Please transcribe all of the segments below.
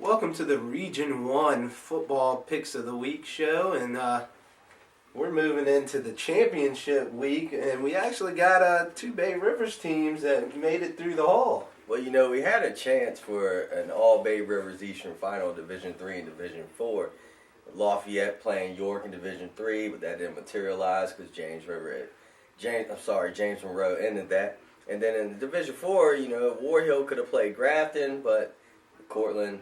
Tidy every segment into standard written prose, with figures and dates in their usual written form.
Welcome to the Region I Football Picks of the Week show, and we're moving into the championship week, and we actually got two Bay Rivers teams that made it through the hall. Well, we had a chance for an all Bay Rivers Eastern Final, Division III and Division IV. Lafayette playing York in Division III, but that didn't materialize because James Monroe ended that. And then in Division IV, Warhill could have played Grafton, but Courtland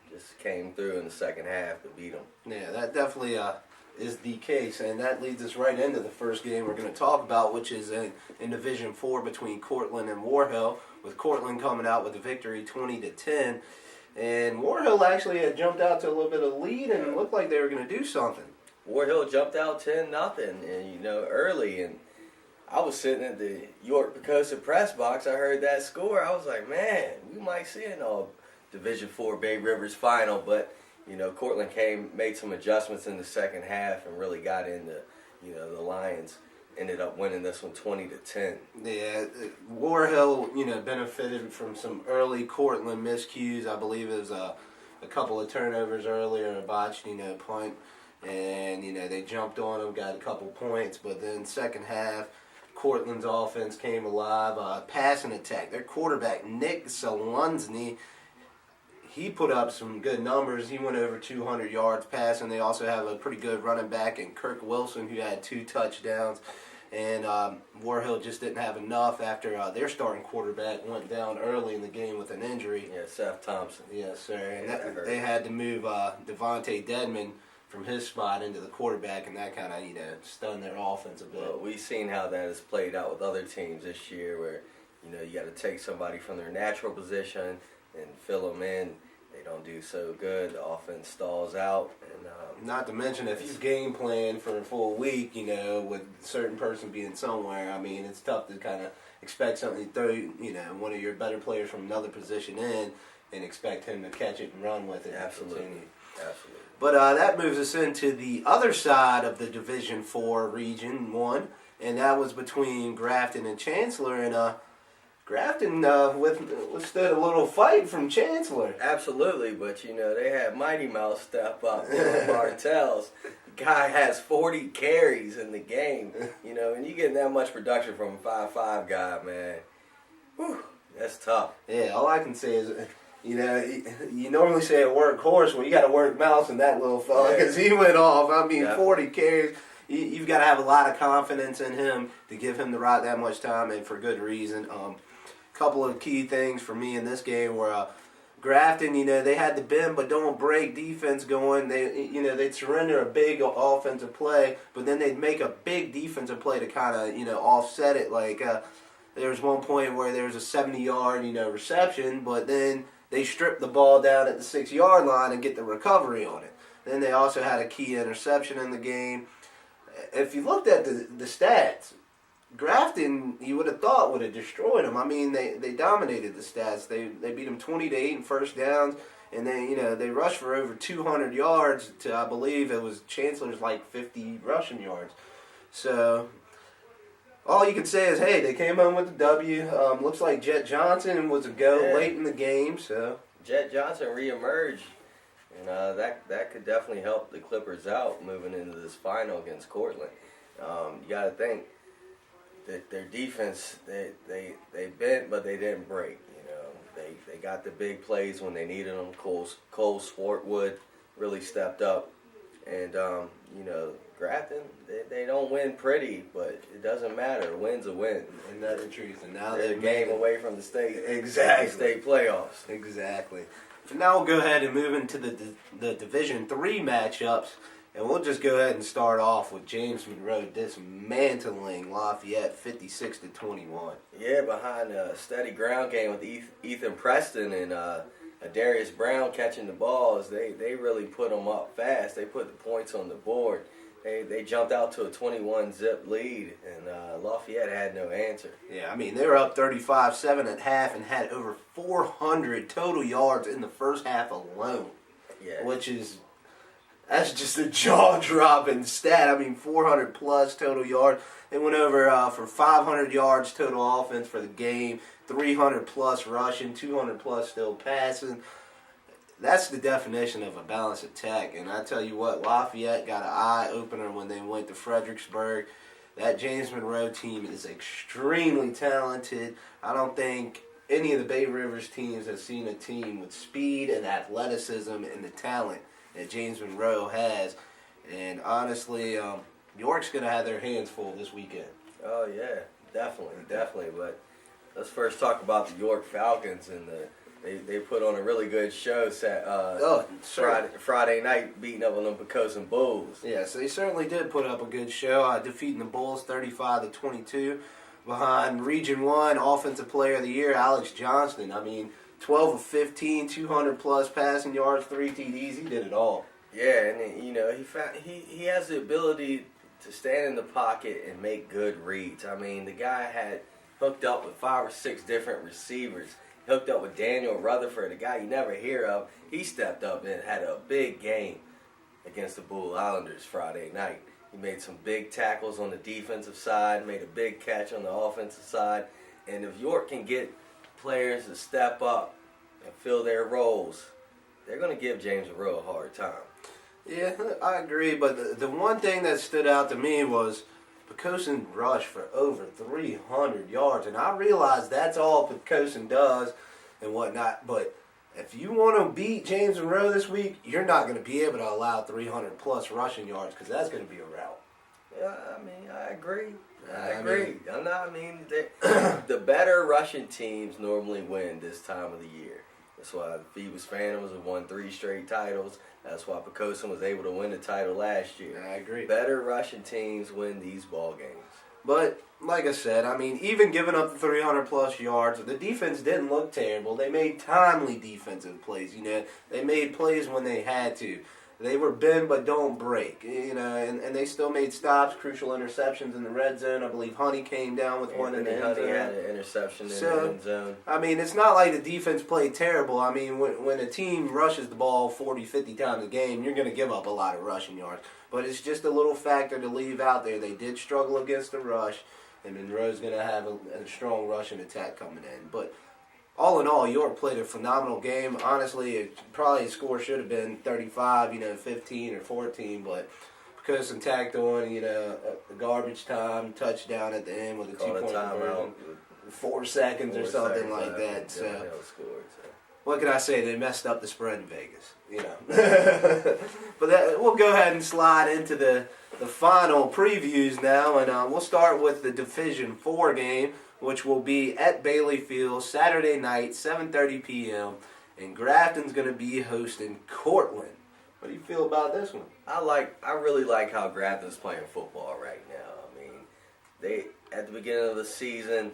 just came through in the second half to beat them. Yeah, that definitely is the case, and that leads us right into the first game we're going to talk about, which is in Division IV between Courtland and Warhill, with Courtland coming out with a victory 20-10. And Warhill actually had jumped out to a little bit of lead, and it looked like they were going to do something. Warhill jumped out 10-0, and early, and I was sitting at the York Picosa press box. I heard that score. I was like, man, we might see an all Division IV Bay Rivers final, but Courtland made some adjustments in the second half and really got into the Lions ended up winning this one 20-10. Yeah, Warhill benefited from some early Courtland miscues. I believe it was a couple of turnovers earlier and a botched punt, and they jumped on them, got a couple points, but then second half Courtland's offense came alive. Passing attack, their quarterback Nick Salunzny, he put up some good numbers. He went over 200 yards passing. They also have a pretty good running back in Kirk Wilson, who had 2 touchdowns. And Warhill just didn't have enough after their starting quarterback went down early in the game with an injury. Yeah, Seth Thompson. Yes, sir. And they had to move Devontae Dedman from his spot into the quarterback, and that kind of stunned their offense a bit. Well, we've seen how that has played out with other teams this year, where you got to take somebody from their natural position and fill them in. They don't do so good. The offense stalls out. And not to mention, if you game plan for a full week, with a certain person being somewhere, I mean, it's tough to kind of expect something to throw, one of your better players from another position in and expect him to catch it and run with it. Absolutely. But that moves us into the other side of the Division IV Region I, and that was between Grafton and Chancellor, and Grafton withstood a little fight from Chancellor. Absolutely, but they had Mighty Mouse step up. Bartels, the guy has 40 carries in the game. And you getting that much production from a 5'5" guy, man. Whew, that's tough. Yeah, all I can say is, you normally say a workhorse, well, you got to work mouse in that little fella because he went off. I mean, yeah. 40 carries. You've got to have a lot of confidence in him to give him that much time, and for good reason. Couple of key things for me in this game were Grafton, they had the bend but don't break defense going. They'd surrender a big offensive play, but then they'd make a big defensive play to kind of, offset it. Like there was one point where there was a 70-yard, reception, but then they stripped the ball down at the 6-yard line and get the recovery on it. Then they also had a key interception in the game. If you looked at the stats, Grafton, you would have thought, would have destroyed them. I mean, they dominated the stats. They beat them 20-8 in first downs, and they rushed for over 200 yards to, I believe it was Chancellor's 50 rushing yards. So all you can say is, hey, they came home with the W. Looks like Jet Johnson was a go late in the game. So Jet Johnson reemerged, and that could definitely help the Clippers out moving into this final against Courtland. You got to think that their defense, they bent, but they didn't break. They got the big plays when they needed them. Cole Swartwood really stepped up, and Grafton, they don't win pretty, but it doesn't matter. A win's a win. And that's the truth. And now they're a game away from the state playoffs. Exactly. So now we'll go ahead and move into the Division III matchups. And we'll just go ahead and start off with James Monroe dismantling Lafayette 56-21. Yeah, behind a steady ground game with Ethan Preston and Darius Brown catching the balls, they really put them up fast. They put the points on the board. They jumped out to a 21-zip lead, and Lafayette had no answer. Yeah, I mean, they were up 35-7 at half and had over 400 total yards in the first half alone. Yeah. That's just a jaw-dropping stat. I mean, 400-plus total yards. They went over for 500 yards total offense for the game, 300-plus rushing, 200-plus still passing. that's the definition of a balanced attack. And I tell you what, Lafayette got an eye-opener when they went to Fredericksburg. That James Monroe team is extremely talented. I don't think any of the Bay Rivers teams have seen a team with speed and athleticism and the talent that James Monroe has. And honestly, York's going to have their hands full this weekend. Oh, yeah, definitely. But let's first talk about the York Falcons. And they put on a really good show Friday night, beating up on them Pocosin Bulls. Yes, they certainly did put up a good show, defeating the Bulls 35-22. Behind Region I Offensive Player of the Year, Alex Johnston. 12 of 15, 200-plus passing yards, 3 TDs. He did it all. Yeah, and he has the ability to stand in the pocket and make good reads. The guy had hooked up with 5 or 6 different receivers. Hooked up with Daniel Rutherford, a guy you never hear of. He stepped up and had a big game against the Bull Islanders Friday night. He made some big tackles on the defensive side, made a big catch on the offensive side. And if York can get players to step up and fill their roles, they're going to give James Monroe a hard time. Yeah, I agree. But the one thing that stood out to me was Pocosin rushed for over 300 yards. And I realize that's all Pocosin does and whatnot. But if you want to beat James Monroe this week, you're not going to be able to allow 300-plus rushing yards because that's going to be a rout. Yeah, I agree. The better rushing teams normally win this time of the year. That's why the Phoebus Phantoms have won 3 straight titles. That's why Pocosin was able to win the title last year. I agree. Better rushing teams win these ball games. But, like I said, even giving up the 300-plus yards, the defense didn't look terrible. They made timely defensive plays. They made plays when they had to. They were bend but don't break. And they still made stops, crucial interceptions in the red zone. I believe Honey came down with one in the end zone. Honey had an interception in the end zone. It's not like the defense played terrible. When a team rushes the ball 40, 50 times a game, you're going to give up a lot of rushing yards. But it's just a little factor to leave out there. They did struggle against the rush, and Monroe's going to have a strong rushing attack coming in. But all in all, York played a phenomenal game. Honestly, probably the score should have been 35, 15 or 14, but because some tacked on, a garbage time touchdown at the end with a 2-point conversion, 4 seconds or something like that. So, what can I say? They messed up the spread in Vegas, But we'll go ahead and slide into the final previews now, and we'll start with the Division IV game, which will be at Bailey Field Saturday night, 7:30 p.m. And Grafton's going to be hosting Courtland. What do you feel about this one? I really like how Grafton's playing football right now. They at the beginning of the season,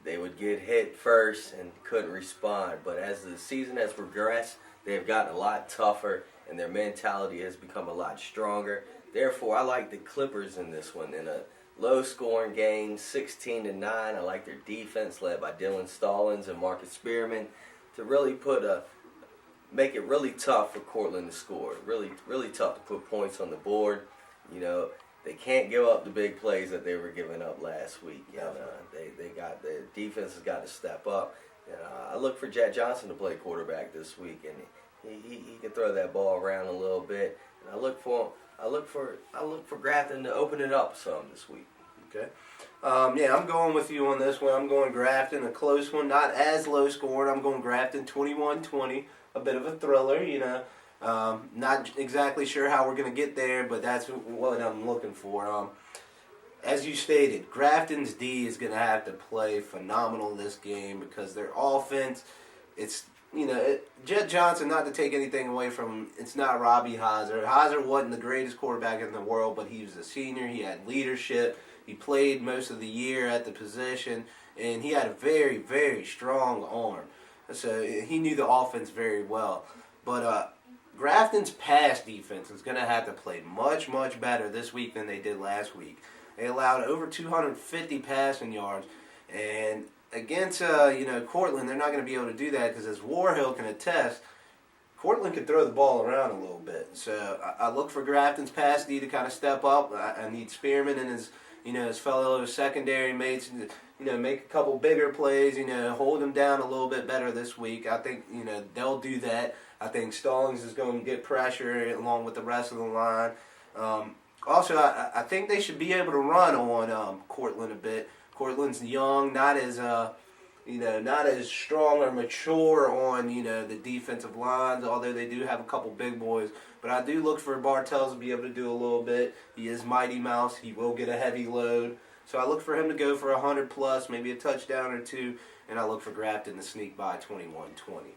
they would get hit first and couldn't respond. But as the season has progressed, they've gotten a lot tougher and their mentality has become a lot stronger. Therefore, I like the Clippers in this one. In a low-scoring game, 16-9. I like their defense led by Dylan Stallings and Marcus Spearman to really make it really tough for Courtland to score. Really, really tough to put points on the board. They can't give up the big plays that they were giving up last week. The defense has got to step up. I look for Jet Johnson to play quarterback this week, and he can throw that ball around a little bit. And I look for Grafton to open it up some this week. Okay. I'm going with you on this one. I'm going Grafton, a close one, not as low scoring. I'm going Grafton 21-20, a bit of a thriller, Not exactly sure how we're going to get there, but that's what I'm looking for. As you stated, Grafton's D is going to have to play phenomenal this game because their offense, it's, Jet Johnson, not to take anything away from him, it's not Robbie Heiser. Heiser wasn't the greatest quarterback in the world, but he was a senior. He had leadership. He played most of the year at the position, and he had a very, very strong arm. So he knew the offense very well. But Grafton's pass defense is going to have to play much, much better this week than they did last week. They allowed over 250 passing yards, and against Courtland, they're not going to be able to do that because, as Warhill can attest, Courtland can throw the ball around a little bit. So I look for Grafton's pass D to kind of step up. I need Spearman and his fellow secondary mates make a couple bigger plays, hold them down a little bit better this week. I think, they'll do that. I think Stallings is going to get pressure along with the rest of the line. Also, I think they should be able to run on Courtland a bit. Courtland's young, not as strong or mature on, the defensive lines, although they do have a couple big boys. But I do look for Bartels to be able to do a little bit. He is Mighty Mouse. He will get a heavy load. So I look for him to go for 100+, maybe a touchdown or two, and I look for Grafton to sneak by 21-20.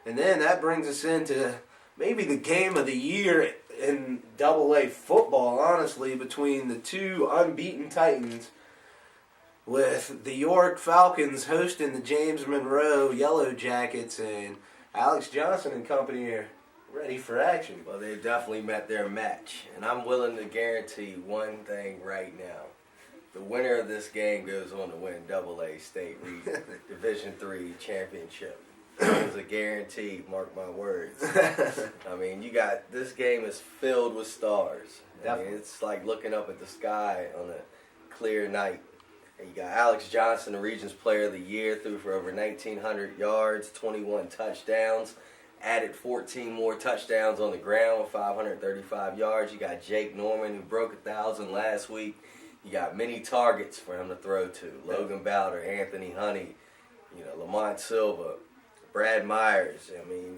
And then that brings us into maybe the game of the year in AA football, honestly, between the two unbeaten Titans, with the York Falcons hosting the James Monroe Yellow Jackets, and Alex Johnson and company are ready for action. Well, they've definitely met their match, and I'm willing to guarantee one thing right now. The winner of this game goes on to win AA State Division III championship. It's a guarantee, mark my words. I mean, this game is filled with stars. Definitely. It's like looking up at the sky on a clear night. And you got Alex Johnson, the Region's Player of the Year, threw for over 1,900 yards, 21 touchdowns, added 14 more touchdowns on the ground with 535 yards. You got Jake Norman, who broke 1,000 last week. You got many targets for him to throw to. Logan Bowder, Anthony Honey, Lamont Silva, Brad Myers. I mean,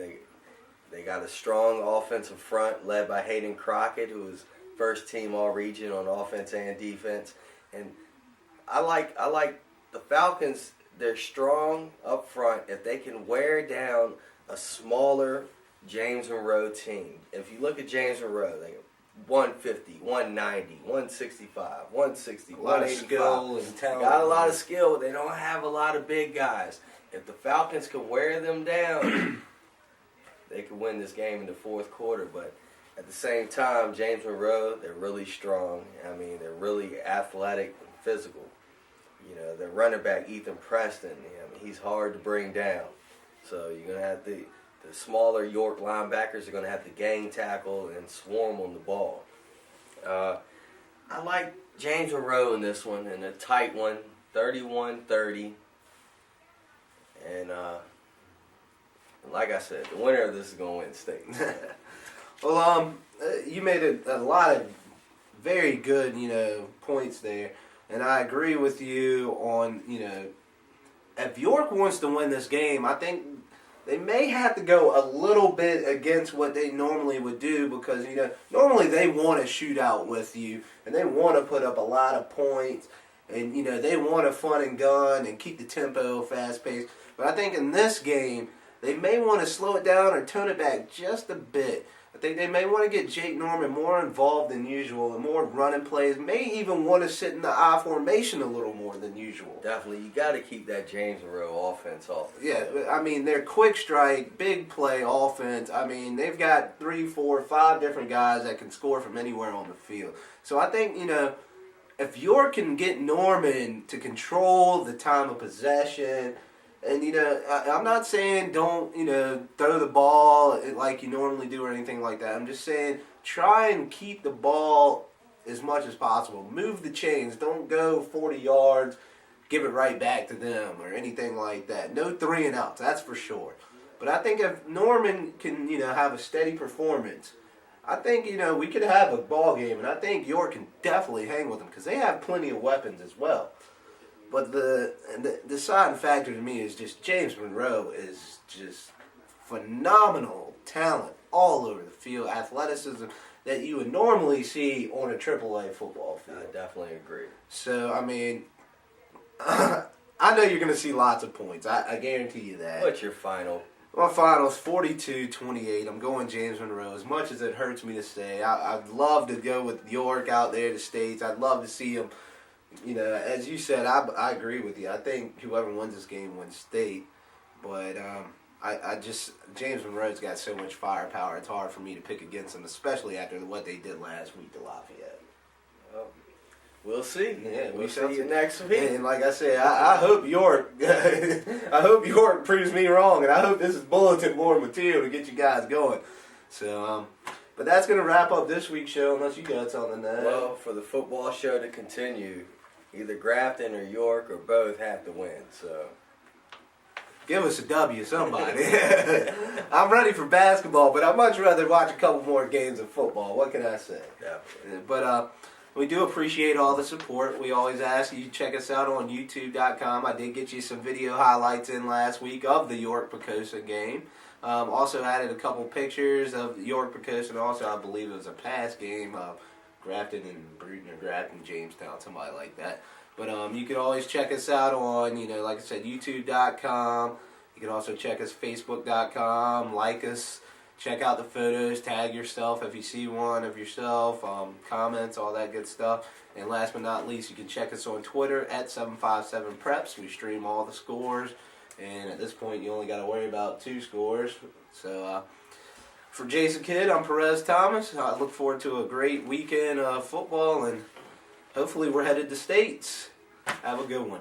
they got a strong offensive front led by Hayden Crockett, who was first team All-Region on offense and defense. And I like the Falcons. They're strong up front. If they can wear down a smaller James Monroe team. If you look at James Monroe, they 150, 190, 165, 160, 185. They got a lot of skill, but they don't have a lot of big guys. If the Falcons can wear them down, they can win this game in the fourth quarter. But at the same time, James Monroe, they're really strong. I mean, they're really athletic and physical. Their running back, Ethan Preston, he's hard to bring down. So you're going to have the smaller York linebackers are going to have to gang tackle and swarm on the ball. I like James Monroe in this one, in a tight one, 31-30. And like I said, the winner of this is going to win state. Well, you made a lot of very good, points there. And I agree with you on, if York wants to win this game, I think they may have to go a little bit against what they normally would do because, normally they want to shoot out with you and they want to put up a lot of points and, they want to fun and gun and keep the tempo fast-paced. But I think in this game, they may want to slow it down or tone it back just a bit. I think they may want to get Jake Norman more involved than usual and more running plays. May even want to sit in the I formation a little more than usual. Definitely. You got to keep that James Monroe offense off. Yeah, I mean, their quick strike, big play offense. I mean, they've got 3, 4, 5 different guys that can score from anywhere on the field. So I think, if York can get Norman to control the time of possession, and, I'm not saying don't, throw the ball like you normally do or anything like that. I'm just saying try and keep the ball as much as possible. Move the chains. Don't go 40 yards, give it right back to them or anything like that. No 3 and outs, that's for sure. But I think if Norman can, have a steady performance, I think, we could have a ball game. And I think York can definitely hang with them because they have plenty of weapons as well. But the deciding factor to me is just James Monroe is just phenomenal talent all over the field, athleticism that you would normally see on a AAA football field. I definitely agree. So, I mean, I know you're going to see lots of points. I guarantee you that. What's your final? My final's 42-28. I'm going James Monroe. As much as it hurts me to say, I'd love to go with York out there, the States. I'd love to see him. As you said, I agree with you. I think whoever wins this game wins state. But James Monroe's got so much firepower, it's hard for me to pick against him, especially after what they did last week to Lafayette. Well, we'll see. Yeah, we'll see you next week. And like I said, I hope York I hope York proves me wrong, and I hope this is bulletin board material to get you guys going. So, but that's going to wrap up this week's show, unless you got something to add. Well, for the football show to continue, either Grafton or York or both have to win. So give us a W, somebody. I'm ready for basketball, but I'd much rather watch a couple more games of football. What can I say? definitely. But we do appreciate all the support. We always ask you to check us out on YouTube.com. I did get you some video highlights in last week of the York-Pocosa game. Also added a couple pictures of York-Pocosa, and also I believe it was a past game of Grafton and Bruton or Grafton, Jamestown, somebody like that. But you can always check us out on, like I said, YouTube.com. You can also check us Facebook.com, like us, check out the photos, tag yourself if you see one of yourself, comments, all that good stuff. And last but not least, you can check us on Twitter at 757preps. We stream all the scores. And at this point, you only got to worry about 2 scores. So for Jason Kidd, I'm Perez Thomas. I look forward to a great weekend of football, and hopefully we're headed to states. Have a good one.